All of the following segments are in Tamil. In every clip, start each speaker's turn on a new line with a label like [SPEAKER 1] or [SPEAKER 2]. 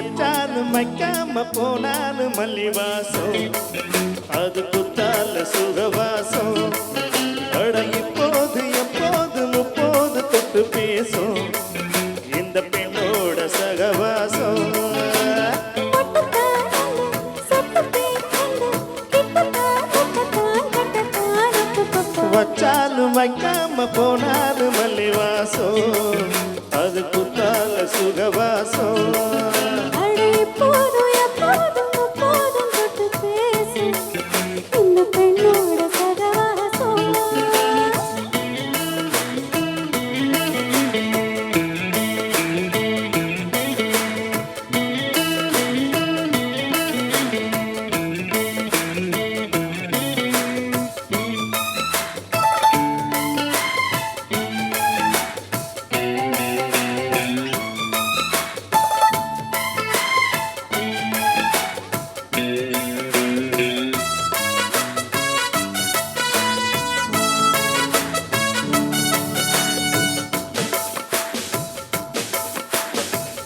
[SPEAKER 1] வச்சாலும் வைக்காம போனாலும் மல்லிவாசம் அது குத்தால சுகவாசம் அட இப்போது எப்போது முப்போது தொட்டு பேசும் இந்த பெண்ணோட சகவாசம் வச்சாலும் வைக்காம போனாலும் மல்லிவாசம் அது குத்தால சுகவாசம்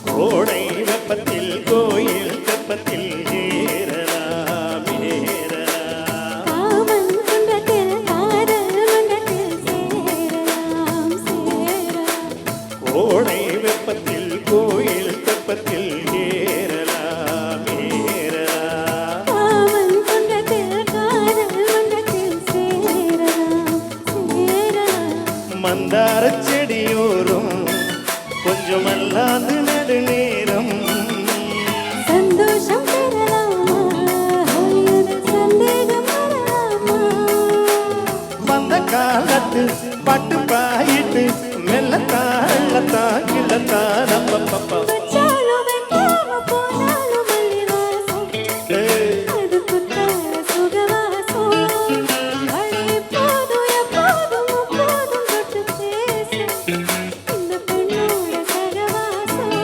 [SPEAKER 1] கோடை வெப்பத்தில் கோயில் தெப்பத்தில் ஏறலாம் ஏறலாம்
[SPEAKER 2] காமன் குன்றத்தில் காதல் மன்றத்தில் சேரலாம் சேரலாம்
[SPEAKER 1] கோடை வெப்பத்தில் கோயில் தெப்பத்தில் ஏறலாம் ஏறலாம்
[SPEAKER 2] காமன் குன்றத்தில் காதல் மன்றத்தில் சேரலாம் சேரலாம்
[SPEAKER 1] மந்தார செடியோரும் கொஞ்சம் அல்லாது நெடுநேரம்
[SPEAKER 2] சந்தோஷம் பெறலாமா அதில் சந்தேகம் வரலாமா
[SPEAKER 1] வந்த காலத்து பட்டு பாயிட்டு மெல்லத்தான் கிள்ளத்தான் நம்ம பப்பா
[SPEAKER 2] வச்சாலும் வைக்காம போனாலும் மல்லிவாசம் அது குத்தால சுகவாசம் எப்போதும் எப்போதும் முப்போதும் தொட்டு பேசும் இந்த பெண்ணோட சகவாசம்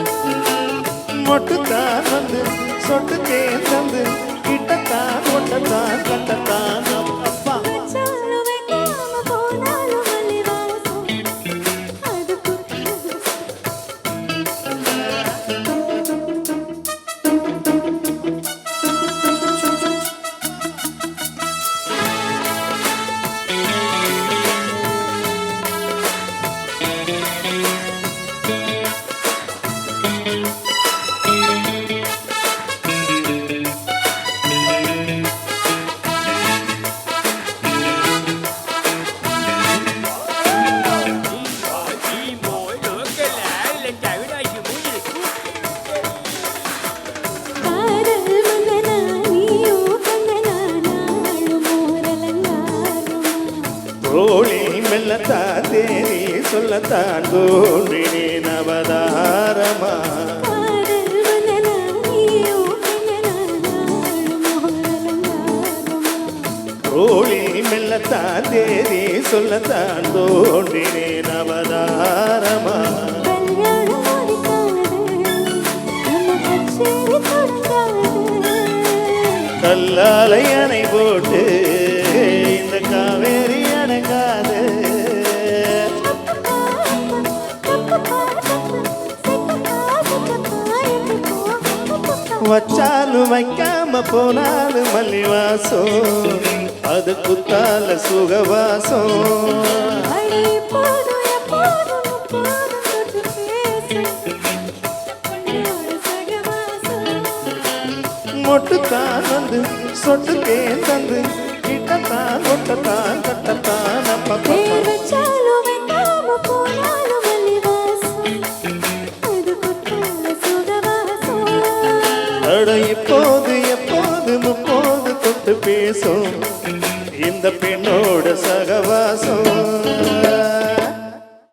[SPEAKER 1] மொட்டுத்தான் வந்து சொட்டு தேன் தந்து கிட்டத்தான் ஒட்டத்தான் கட்டத்தான் அப்பா
[SPEAKER 2] வச்சாலும் வைக்காம போனாலும் மல்லிவாசம் அது குத்தால காதல் மன்னனா நீயோ கண்ணனா நாளும் ஓரலங்காருமா
[SPEAKER 1] தோழி மெல்லத்தான் தேரி சொல்லத்தான் தோன்றினேன் அவதாரமா
[SPEAKER 2] காதல் மன்னனா நீயோ கண்ணனா நாளும் ஓரலங்காருமா
[SPEAKER 1] தோழி மெல்லத்தான் தேரி சொல்லத்தான் தோன்றினேன் அவதாரமா
[SPEAKER 2] கல்யாணம் முடிக்காது நம்ம கச்சேரி தொடங்காது
[SPEAKER 1] கல்லாலை அணை போட்டு இந்த காவேரி அடங்காது வச்சாலும் வைக்காம போனாலும் மல்லிவாசம் அது குத்தால சுகவாசம் மொட்டுத்தான் வந்து சொட்டு தேன் தந்து கிட்டத்தான் ஒட்டத்தான் கட்டத்தான் அப்பா அட இப்போது எப்போது முப்போது தொட்டு பேசும் இந்த பெண்ணோட சகவாசம்